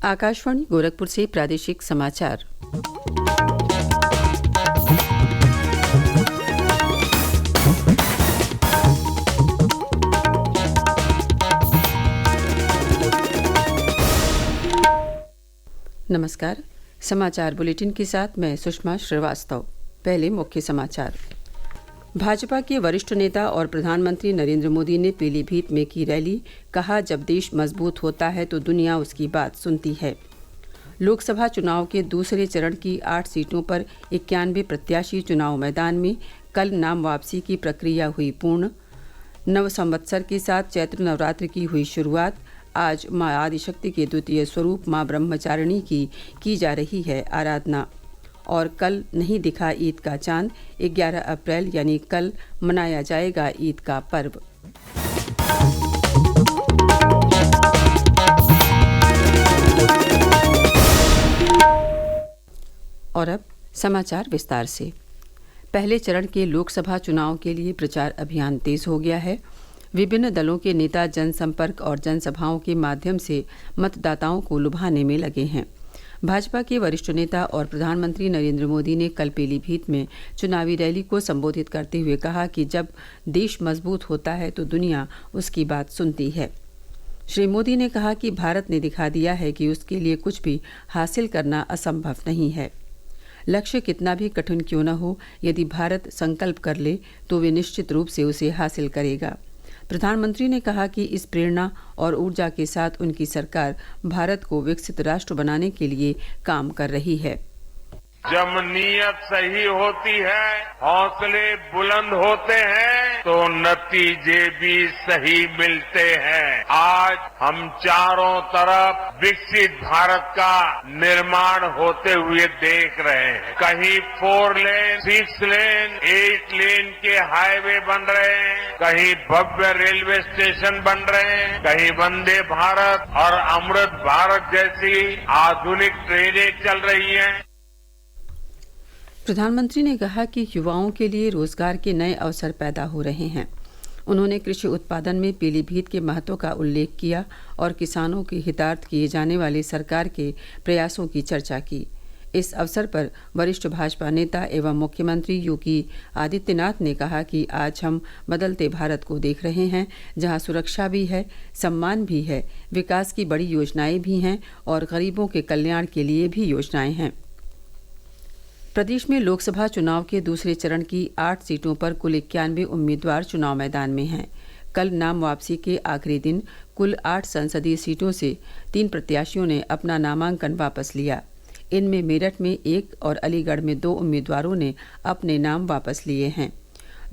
आकाशवाणी गोरखपुर से प्रादेशिक समाचार। नमस्कार। समाचार बुलेटिन के साथ मैं सुषमा श्रीवास्तव। पहले मुख्य समाचार। भाजपा के वरिष्ठ नेता और प्रधानमंत्री नरेंद्र मोदी ने पीलीभीत में की रैली। कहा, जब देश मजबूत होता है तो दुनिया उसकी बात सुनती है। लोकसभा चुनाव के दूसरे चरण की 8 सीटों पर 91 प्रत्याशी चुनाव मैदान में। कल नाम वापसी की प्रक्रिया हुई पूर्ण। नव संवत्सर के साथ चैत्र नवरात्र की हुई शुरुआत। आज मां आदिशक्ति के द्वितीय स्वरूप मां ब्रह्मचारिणी की जा रही है आराधना। और कल नहीं दिखा ईद का चांद। 11 अप्रैल यानी कल मनाया जाएगा ईद का पर्व। और अब समाचार विस्तार से। पहले चरण के लोकसभा चुनाव के लिए प्रचार अभियान तेज हो गया है। विभिन्न दलों के नेता जनसंपर्क और जनसभाओं के माध्यम से मतदाताओं को लुभाने में लगे हैं। भाजपा के वरिष्ठ नेता और प्रधानमंत्री नरेंद्र मोदी ने कल पीलीभीत में चुनावी रैली को संबोधित करते हुए कहा कि जब देश मजबूत होता है तो दुनिया उसकी बात सुनती है। श्री मोदी ने कहा कि भारत ने दिखा दिया है कि उसके लिए कुछ भी हासिल करना असंभव नहीं है। लक्ष्य कितना भी कठिन क्यों न हो, यदि भारत संकल्प कर ले तो वे निश्चित रूप से उसे हासिल करेगा। प्रधानमंत्री ने कहा कि इस प्रेरणा और ऊर्जा के साथ उनकी सरकार भारत को विकसित राष्ट्र बनाने के लिए काम कर रही है। जब नीयत सही होती है, हौसले बुलंद होते हैं तो नतीजे भी सही मिलते हैं। आज हम चारों तरफ विकसित भारत का निर्माण होते हुए देख रहे हैं। कहीं 4 लेन, 6 लेन, 8 लेन के हाईवे बन रहे हैं, कहीं भव्य रेलवे स्टेशन बन रहे हैं, कहीं वंदे भारत और अमृत भारत जैसी आधुनिक ट्रेनें चल रही हैं। प्रधानमंत्री ने कहा कि युवाओं के लिए रोजगार के नए अवसर पैदा हो रहे हैं। उन्होंने कृषि उत्पादन में पीलीभीत के महत्व का उल्लेख किया और किसानों के हितार्थ किए जाने वाले सरकार के प्रयासों की चर्चा की। इस अवसर पर वरिष्ठ भाजपा नेता एवं मुख्यमंत्री योगी आदित्यनाथ ने कहा कि आज हम बदलते भारत को देख रहे हैं, जहां सुरक्षा भी है, सम्मान भी है, विकास की बड़ी योजनाएं भी हैं और गरीबों के कल्याण के लिए भी योजनाएं हैं। प्रदेश में लोकसभा चुनाव के दूसरे चरण की 8 सीटों पर कुल 91 उम्मीदवार चुनाव मैदान में हैं। कल नाम वापसी के आखिरी दिन कुल 8 संसदीय सीटों से 3 प्रत्याशियों ने अपना नामांकन वापस लिया। इनमें मेरठ में 1 और अलीगढ़ में 2 उम्मीदवारों ने अपने नाम वापस लिए हैं।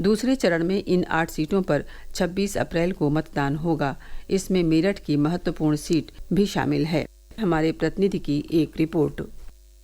दूसरे चरण में इन 8 सीटों पर 26 अप्रैल को मतदान होगा। इसमें मेरठ की महत्वपूर्ण सीट भी शामिल है। हमारे प्रतिनिधि की एक रिपोर्ट।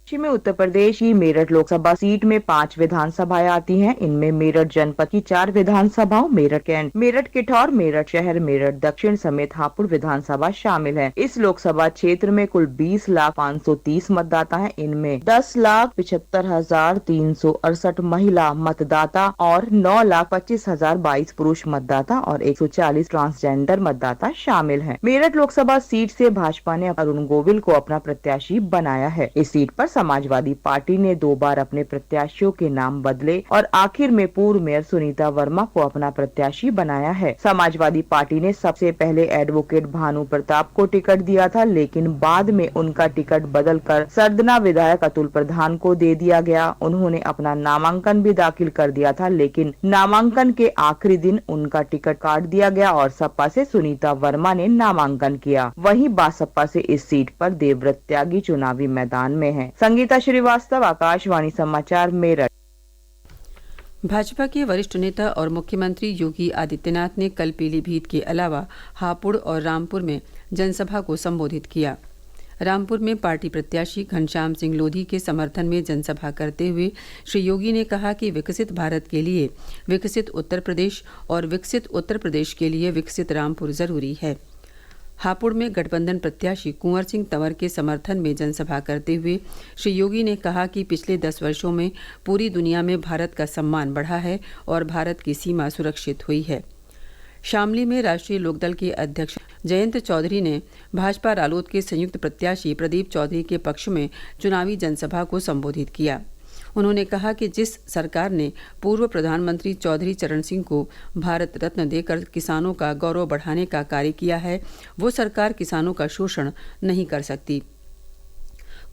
में उत्तर प्रदेश की मेरठ लोकसभा सीट में 5 विधानसभाएं आती हैं। इनमें मेरठ जनपद की 4 विधानसभाओं मेरठ कैंट, मेरठ किठौर, मेरठ शहर, मेरठ दक्षिण समेत हापुड़ विधानसभा शामिल है। इस लोकसभा क्षेत्र में कुल 20,530 मतदाता हैं। इनमें 10,75,368 महिला मतदाता और 9,25,022 पुरुष मतदाता और 140 ट्रांसजेंडर मतदाता शामिल हैं। मेरठ लोकसभा सीट से भाजपा ने अरुण गोविल को अपना प्रत्याशी बनाया है। इस सीट पर समाजवादी पार्टी ने 2 बार अपने प्रत्याशियों के नाम बदले और आखिर में पूर्व मेयर सुनीता वर्मा को अपना प्रत्याशी बनाया है। समाजवादी पार्टी ने सबसे पहले एडवोकेट भानु प्रताप को टिकट दिया था, लेकिन बाद में उनका टिकट बदलकर सरदना विधायक अतुल प्रधान को दे दिया गया। उन्होंने अपना नामांकन भी दाखिल कर दिया था, लेकिन नामांकन के आखिरी दिन उनका टिकट काट दिया गया और सपा से सुनीता वर्मा ने नामांकन किया। वहीं बासपा से इस सीट पर देवव्रत त्यागी चुनावी मैदान में है। संगीता श्रीवास्तव, आकाशवाणी समाचार, मेरठ। भाजपा के वरिष्ठ नेता और मुख्यमंत्री योगी आदित्यनाथ ने कल पीलीभीत के अलावा हापुड़ और रामपुर में जनसभा को संबोधित किया। रामपुर में पार्टी प्रत्याशी घनश्याम सिंह लोधी के समर्थन में जनसभा करते हुए श्री योगी ने कहा कि विकसित भारत के लिए विकसित उत्तर प्रदेश और विकसित उत्तर प्रदेश के लिए विकसित रामपुर जरूरी है। हापुड़ में गठबंधन प्रत्याशी कुंवर सिंह तंवर के समर्थन में जनसभा करते हुए श्री योगी ने कहा कि पिछले 10 वर्षों में पूरी दुनिया में भारत का सम्मान बढ़ा है और भारत की सीमा सुरक्षित हुई है। शामली में राष्ट्रीय लोकदल के अध्यक्ष जयंत चौधरी ने भाजपा रालोद के संयुक्त प्रत्याशी प्रदीप चौधरी के पक्ष में चुनावी जनसभा को संबोधित किया। उन्होंने कहा कि जिस सरकार ने पूर्व प्रधानमंत्री चौधरी चरण सिंह को भारत रत्न देकर किसानों का गौरव बढ़ाने का कार्य किया है, वो सरकार किसानों का शोषण नहीं कर सकती।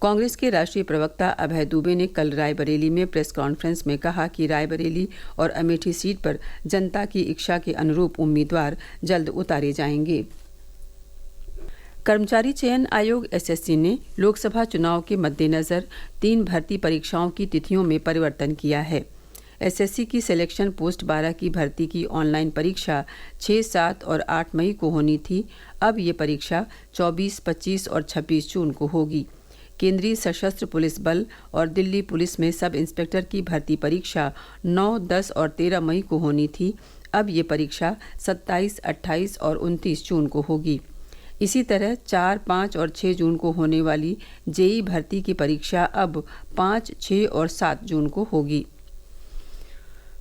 कांग्रेस के राष्ट्रीय प्रवक्ता अभय दुबे ने कल रायबरेली में प्रेस कॉन्फ्रेंस में कहा कि रायबरेली और अमेठी सीट पर जनता की इच्छा के अनुरूप उम्मीदवार जल्द उतारे जाएंगे। कर्मचारी चयन आयोग एसएससी ने लोकसभा चुनाव के मद्देनजर 3 भर्ती परीक्षाओं की तिथियों में परिवर्तन किया है। एसएससी की सिलेक्शन पोस्ट 12 की भर्ती की ऑनलाइन परीक्षा 6, 7 और 8 मई को होनी थी। अब ये परीक्षा 24, 25 और 26 जून को होगी। केंद्रीय सशस्त्र पुलिस बल और दिल्ली पुलिस में सब इंस्पेक्टर की भर्ती परीक्षा 9, 10 और 13 मई को होनी थी। अब ये परीक्षा 27, 28 और 29 जून को होगी। इसी तरह 4, 5 और 6 जून को होने वाली जेई भर्ती की परीक्षा अब 5, 6 और 7 जून को होगी।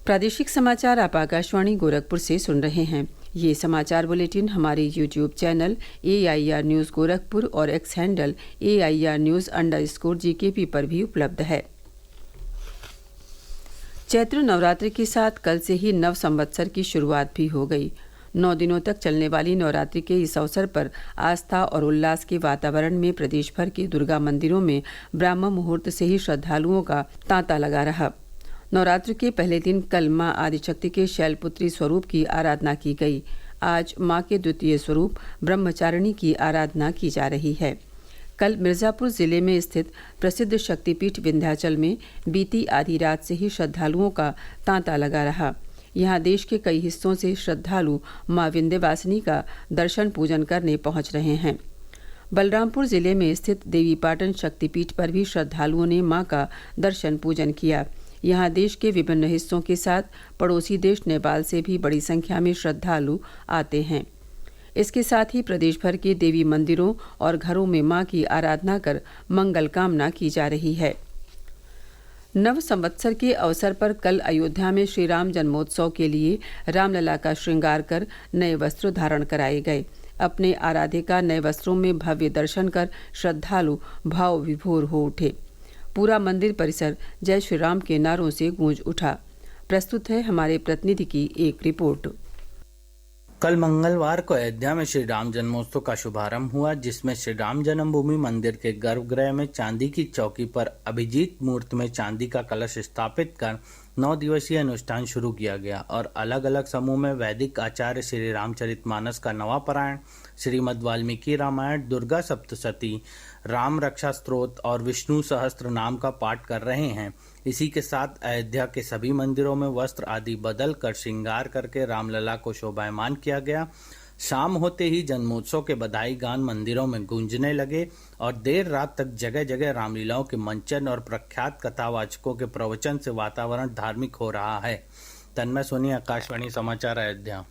प्रादेशिक समाचार आप आकाशवाणी गोरखपुर से सुन रहे हैं। ये समाचार बुलेटिन हमारे YouTube channel AIR news Gorakhpur और एक्स हैंडल AIR न्यूज़_GKP पर भी उपलब्ध है। चैत्र नवरात्र के साथ कल से ही नव संवत्सर की शुरुआत भी हो गई। 9 दिनों तक चलने वाली नवरात्रि के इस अवसर पर आस्था और उल्लास के वातावरण में प्रदेश भर के दुर्गा मंदिरों में ब्राह्म मुहूर्त से ही श्रद्धालुओं का तांता लगा रहा। नवरात्र के पहले दिन कल मां आदिशक्ति के शैलपुत्री स्वरूप की आराधना की गई। आज मां के द्वितीय स्वरूप ब्रह्मचारिणी की आराधना की जा रही है। कल मिर्जापुर जिले में स्थित प्रसिद्ध शक्तिपीठ विंध्याचल में बीती आधी रात से ही श्रद्धालुओं का तांता लगा रहा। यहाँ देश के कई हिस्सों से श्रद्धालु मां विंध्यवासिनी का दर्शन पूजन करने पहुंच रहे हैं। बलरामपुर जिले में स्थित देवीपाटन शक्तिपीठ पर भी श्रद्धालुओं ने मां का दर्शन पूजन किया। यहाँ देश के विभिन्न हिस्सों के साथ पड़ोसी देश नेपाल से भी बड़ी संख्या में श्रद्धालु आते हैं। इसके साथ ही प्रदेश भर के देवी मंदिरों और घरों में मां की आराधना कर मंगल कामना की जा रही है। नव संवत्सर के अवसर पर कल अयोध्या में श्री राम जन्मोत्सव के लिए रामलला का श्रृंगार कर नए वस्त्र धारण कराए गए। अपने आराध्य का नए वस्त्रों में भव्य दर्शन कर श्रद्धालु भाव विभोर हो उठे। पूरा मंदिर परिसर जय श्री राम के नारों से गूंज उठा। प्रस्तुत है हमारे प्रतिनिधि की एक रिपोर्ट। कल मंगलवार को अयोध्या में श्री राम जन्मोत्सव का शुभारंभ हुआ, जिसमें श्री राम जन्मभूमि मंदिर के गर्भगृह में चांदी की चौकी पर अभिजीत मूर्ति में चांदी का कलश स्थापित कर 9 दिवसीय अनुष्ठान शुरू किया गया और अलग अलग समूह में वैदिक आचार्य श्री रामचरितमानस का नवा पारायण, श्रीमद् वाल्मीकि रामायण, दुर्गा सप्तशती, राम रक्षा स्तोत्र और विष्णु सहस्त्र नाम का पाठ कर रहे हैं। इसी के साथ अयोध्या के सभी मंदिरों में वस्त्र आदि बदल कर श्रृंगार करके रामलला को शोभायमान किया गया। शाम होते ही जन्मोत्सव के बधाई गान मंदिरों में गूंजने लगे और देर रात तक जगह जगह रामलीलाओं के मंचन और प्रख्यात कथावाचकों के प्रवचन से वातावरण धार्मिक हो रहा है। तन्मय सोनी, आकाशवाणी समाचार, अयोध्या।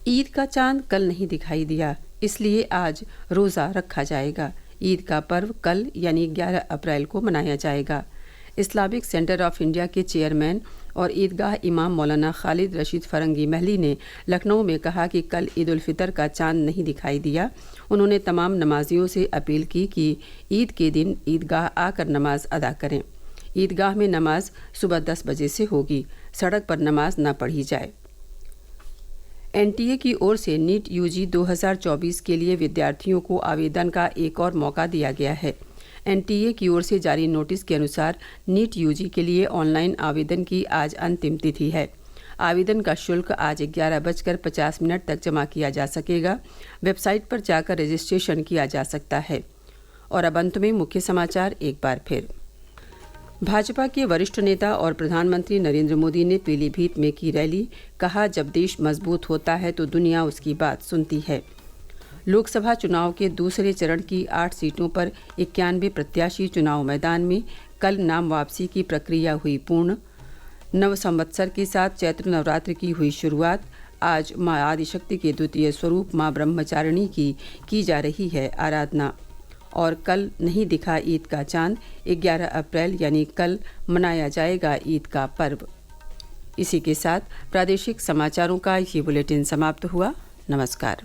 ईद का चांद कल नहीं दिखाई दिया, इसलिए आज रोज़ा रखा जाएगा। ईद का पर्व कल यानी 11 अप्रैल को मनाया जाएगा। इस्लामिक सेंटर ऑफ इंडिया के चेयरमैन और ईदगाह इमाम मौलाना खालिद रशीद फरंगी महली ने लखनऊ में कहा कि कल ईद उल फितर का चांद नहीं दिखाई दिया। उन्होंने तमाम नमाजियों से अपील की कि ईद के दिन ईदगाह आकर नमाज अदा करें। ईदगाह में नमाज सुबह 10 बजे से होगी, सड़क पर नमाज न पढ़ी जाए। एनटीए की ओर से नीट यूजी 2024 के लिए विद्यार्थियों को आवेदन का एक और मौका दिया गया है। एनटीए की ओर से जारी नोटिस के अनुसार नीट यूजी के लिए ऑनलाइन आवेदन की आज अंतिम तिथि है। आवेदन का शुल्क आज 11:50 तक जमा किया जा सकेगा। वेबसाइट पर जाकर रजिस्ट्रेशन किया जा सकता है। और अब अंत में मुख्य समाचार एक बार फिर। भाजपा के वरिष्ठ नेता और प्रधानमंत्री नरेंद्र मोदी ने पीलीभीत में की रैली। कहा, जब देश मजबूत होता है तो दुनिया उसकी बात सुनती है। लोकसभा चुनाव के दूसरे चरण की 8 सीटों पर 91 प्रत्याशी चुनाव मैदान में। कल नाम वापसी की प्रक्रिया हुई पूर्ण। नव संवत्सर के साथ चैत्र नवरात्र की हुई शुरुआत। आज मां आदिशक्ति के द्वितीय स्वरूप मां ब्रह्मचारिणी की जा रही है आराधना। और कल नहीं दिखा ईद का चांद, 11 अप्रैल यानी कल मनाया जाएगा ईद का पर्व। इसी के साथ प्रादेशिक समाचारों का ये बुलेटिन समाप्त हुआ। नमस्कार।